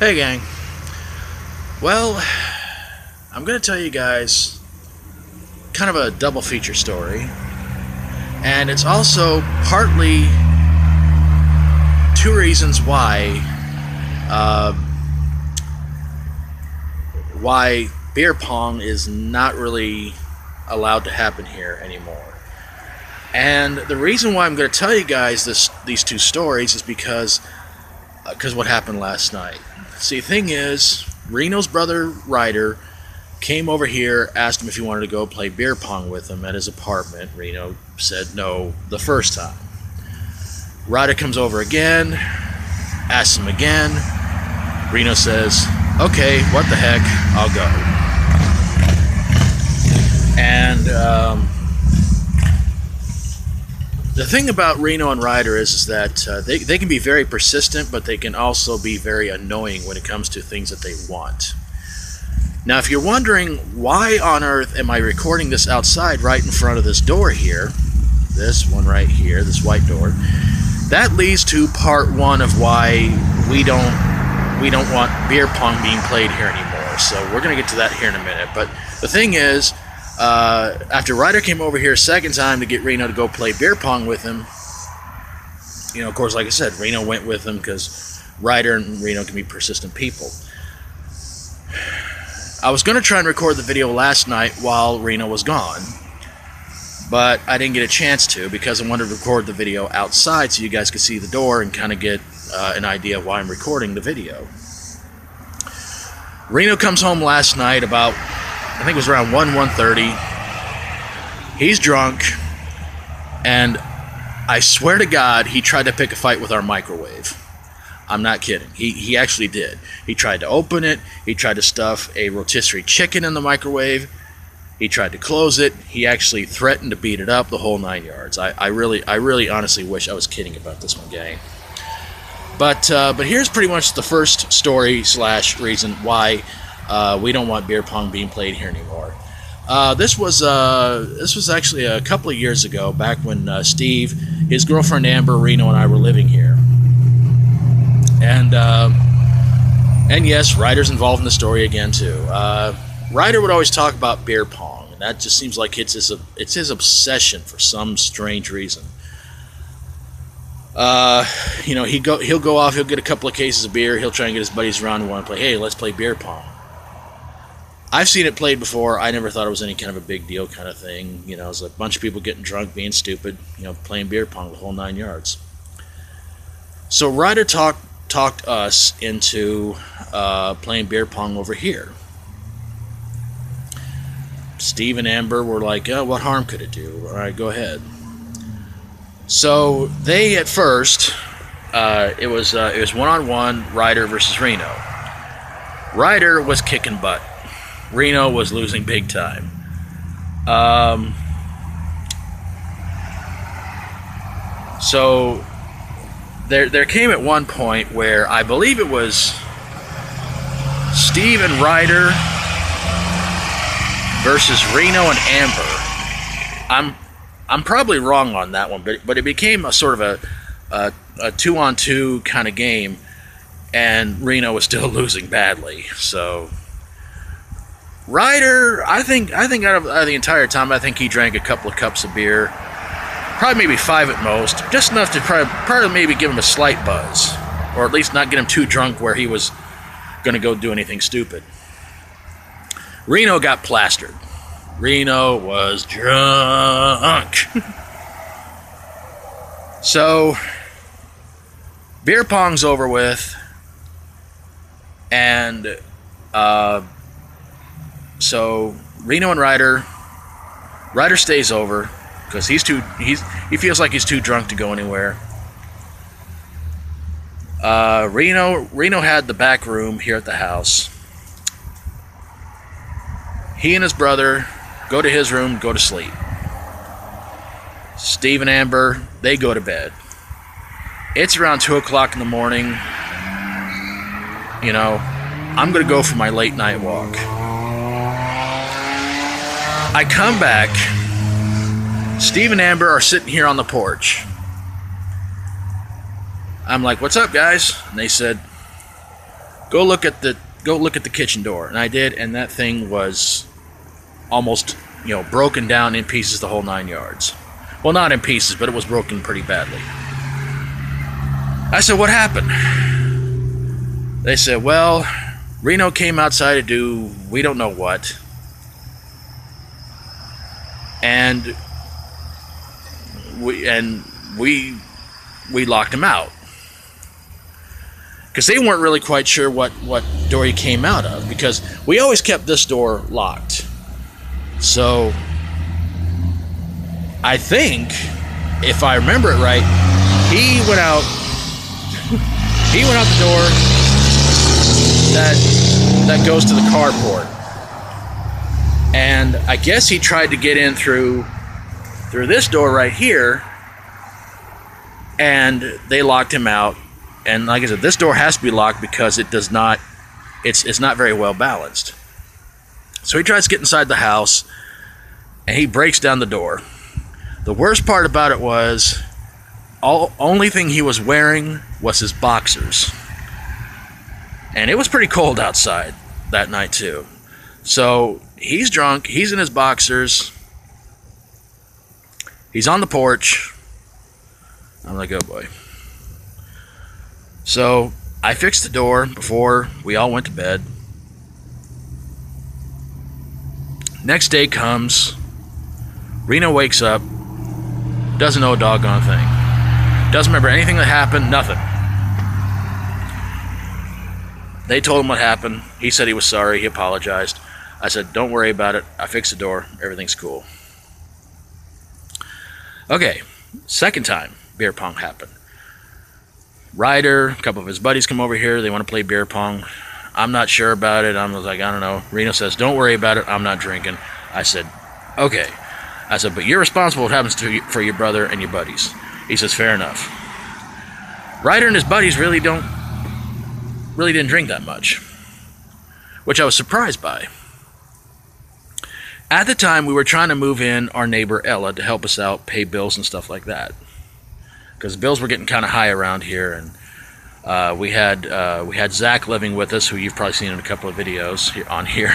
Hey gang, well, I'm going to tell you guys kind of a double feature story, and it's also partly two reasons why beer pong is not really allowed to happen here anymore. And the reason why I'm going to tell you guys these two stories is because what happened last night. See, the thing is, Reno's brother Ryder came over here, asked him if he wanted to go play beer pong with him at his apartment. Reno said no the first time. Ryder comes over again, asks him again. Reno says, okay, what the heck, I'll go. And the thing about Reno and Ryder is that they can be very persistent, but they can also be very annoying when it comes to things that they want. Now, if you're wondering why on earth am I recording this outside right in front of this door here, this one right here, this white door, that leads to part one of why we don't want beer pong being played here anymore. So we're going to get to that here in a minute. But the thing is, after Ryder came over here a second time to get Reno to go play beer pong with him, of course, like I said, Reno went with him because Ryder and Reno can be persistent people. I was going to try and record the video last night while Reno was gone, but I didn't get a chance to because I wanted to record the video outside so you guys could see the door and kind of get an idea of why I'm recording the video. Reno comes home last night about, I think it was around 1:30. He's drunk, and I swear to God, he tried to pick a fight with our microwave. I'm not kidding. He actually did. He tried to open it. He tried to stuff a rotisserie chicken in the microwave. He tried to close it. He actually threatened to beat it up, the whole 9 yards. I really honestly wish I was kidding about this one, gang. But here's pretty much the first story / reason why we don't want beer pong being played here anymore. This was actually a couple of years ago, back when Steve, his girlfriend Amber, Reno, and I were living here. And yes, Ryder's involved in the story again too. Ryder would always talk about beer pong, and that just seems like it's his obsession for some strange reason. He'll go off, he'll get a couple of cases of beer, he'll try and get his buddies around and want to play, hey, let's play beer pong. I've seen it played before. I never thought it was any kind of a big deal kind of thing. It's like a bunch of people getting drunk, being stupid, playing beer pong the whole 9 yards. So Ryder talked us into playing beer pong over here. Steve and Amber were like, oh, what harm could it do? All right, go ahead. So they, at first, it was one-on-one, Ryder versus Reno. Ryder was kicking butt. Reno was losing big time. So there came at one point where I believe it was Steve and Ryder versus Reno and Amber. I'm probably wrong on that one, but it became a sort of a 2-on-2 kind of game, and Reno was still losing badly. So Ryder, I think out of the entire time, I think he drank a couple of cups of beer, probably maybe 5 at most, just enough to probably maybe give him a slight buzz, or at least not get him too drunk where he was going to go do anything stupid. Reno got plastered. Reno was drunk. So beer pong's over with, and so Reno and Ryder stays over because he feels like he's too drunk to go anywhere. Reno had the back room here at the house. He and his brother go to his room, go to sleep. Steve and Amber, they go to bed. It's around 2 o'clock in the morning. I'm going to go for my late night walk. I come back. Steve and Amber are sitting here on the porch. I'm like, what's up, guys? And they said, go look at the kitchen door. And I did, and that thing was almost, broken down in pieces, the whole 9 yards. Well, not in pieces, but it was broken pretty badly. I said, what happened? They said, well, Reno came outside to do we don't know what. And we locked him out. Because they weren't really quite sure what door he came out of, because we always kept this door locked. So I think, if I remember it right, he went out the door that goes to the carport. And I guess he tried to get in through this door right here, and they locked him out. And like I said, this door has to be locked because it's not very well balanced. So he tries to get inside the house, and he breaks down the door. The worst part about it was, only thing he was wearing was his boxers. And it was pretty cold outside that night too. So he's drunk, he's in his boxers, he's on the porch. I'm like, oh boy. So I fixed the door before we all went to bed. Next day comes, Reno wakes up, doesn't know a doggone thing. Doesn't remember anything that happened, nothing. They told him what happened. He said he was sorry, he apologized. I said, don't worry about it. I fixed the door, everything's cool. Okay, second time beer pong happened. Ryder, a couple of his buddies come over here. They want to play beer pong. I'm not sure about it. I was like, I don't know. Reno says, don't worry about it. I'm not drinking. I said, okay. I said, but you're responsible for what happens for your brother and your buddies. He says, fair enough. Ryder and his buddies really didn't drink that much, which I was surprised by. At the time, we were trying to move in our neighbor Ella to help us out, pay bills and stuff like that, because bills were getting kind of high around here. And we had Zach living with us, who you've probably seen in a couple of videos on here.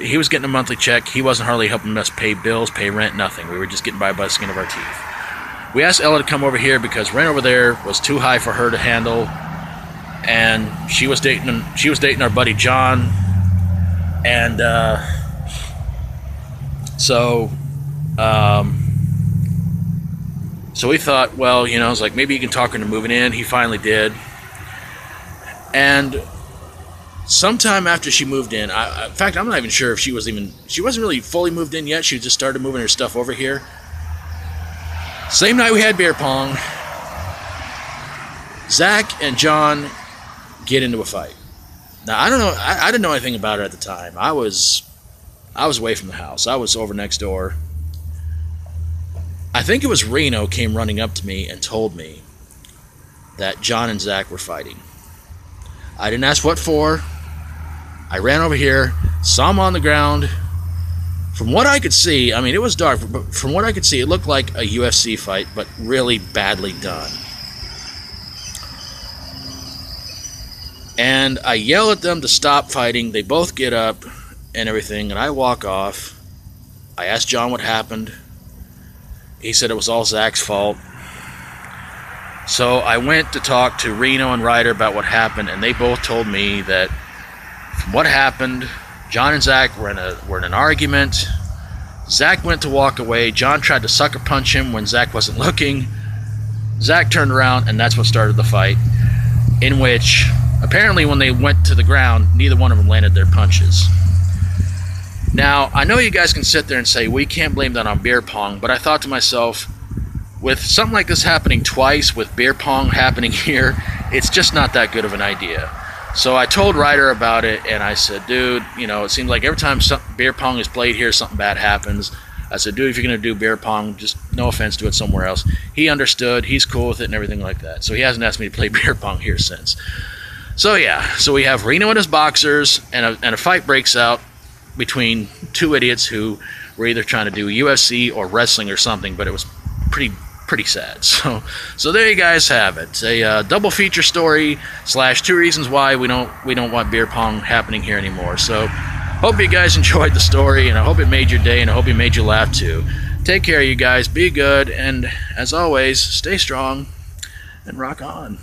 He was getting a monthly check. He wasn't hardly helping us pay bills, pay rent, nothing. We were just getting by the skin of our teeth. We asked Ella to come over here because rent over there was too high for her to handle, and she was dating our buddy John, and so we thought, well, it's like maybe you can talk her into moving in. He finally did, and sometime after she moved in, in fact, I'm not even sure if she wasn't really fully moved in yet. She just started moving her stuff over here. Same night we had beer pong, Zach and John get into a fight. Now, I don't know. I didn't know anything about it at the time. I was away from the house. I was over next door. I think it was Reno came running up to me and told me that John and Zach were fighting. I didn't ask what for. I ran over here, saw him on the ground. From what I could see, I mean, it was dark, but from what I could see, it looked like a UFC fight, but really badly done. And I yell at them to stop fighting. They both get up and everything, and I walk off. I asked John what happened. He said it was all Zach's fault. So I went to talk to Reno and Ryder about what happened, and they both told me that from what happened, John and Zach were in an argument. Zach went to walk away. John tried to sucker punch him when Zach wasn't looking. Zach turned around, and that's what started the fight, in which apparently when they went to the ground, neither one of them landed their punches. Now, I know you guys can sit there and say, we can't blame that on beer pong, but I thought to myself, with something like this happening twice, with beer pong happening here, it's just not that good of an idea. So I told Ryder about it, and I said, dude, it seems like every time beer pong is played here, something bad happens. I said, dude, if you're going to do beer pong, just no offense, do it somewhere else. He understood. He's cool with it and everything like that. So he hasn't asked me to play beer pong here since. So yeah, so we have Reno in his boxers, and a fight breaks out between two idiots who were either trying to do UFC or wrestling or something, but it was pretty pretty sad. So there you guys have it. A double feature story / 2 reasons why we don't want beer pong happening here anymore. So hope you guys enjoyed the story, and I hope it made your day, and I hope it made you laugh too. Take care, you guys. Be good, and as always, stay strong and rock on.